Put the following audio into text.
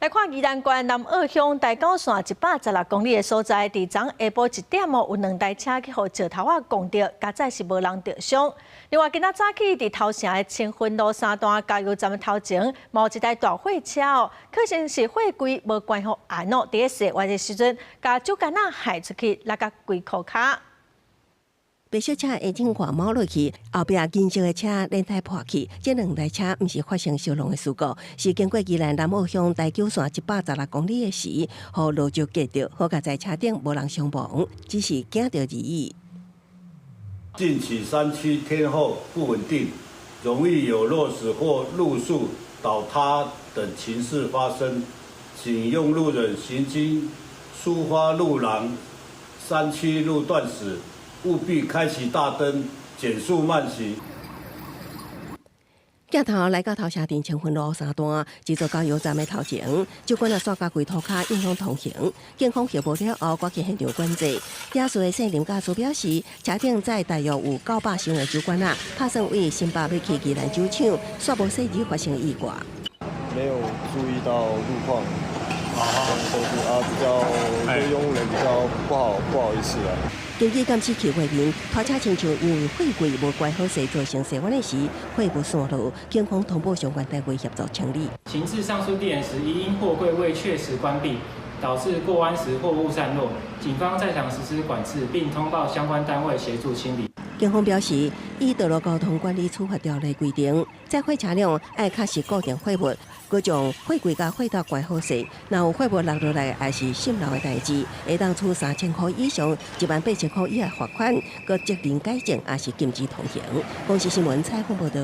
来看宜兰县南澳乡大高线116公里的所在，伫昨下晡1点有2台车去互石头仔撞到，加载是无人着伤。另外，今仔早起伫头城的清芬路3段加油站头前，有一台大货车可能是货柜无关好安哦，伫洗坏的时阵，甲酒干仔害出去，落甲规裤骹。 白色车已经滑毛落去，后壁金色的车轮胎破去。这2台车毋是发生烧弄的事故，是经过宜兰南澳乡大九线116公里的时，互路石夹着，好在在车顶无人伤亡，只是惊到而已。近期山区天候不稳定，容易有落石或路树倒塌等情事发生，请用路人行经苏花路廊山区路段时， 务必开启大灯，减速慢行。镜头来到头城镇清芬路3段，一座加油站的头前，酒馆啊刷甲规涂骹影响通行。警方协报了后，赶去现场管制。惹事的姓林家属表示，车顶载大约有900箱的酒馆啊，拍算为新北要去宜兰酒厂，煞无细日发生意外。没有注意到路况，比较对用户人比较不好意思啊。 根据监视器画面，拖车亲像因为货柜无关好势造成洗弯的时，货物散落，警方通报相关单位协助清理。行至上述地点时，疑因货柜未确实关闭，导致过弯时货物散落，警方在场实施管制，并通报相关单位协助清理。 警方表示，以道路交通管理处罚条例规定，载货车辆要确实固定货物，佮将货柜甲货头关好势。若有货物落落来，还是渗漏的代志，会当处3000块以上18000块以下罚款，佮责令改正，还是禁止通行。公司新闻采访报道。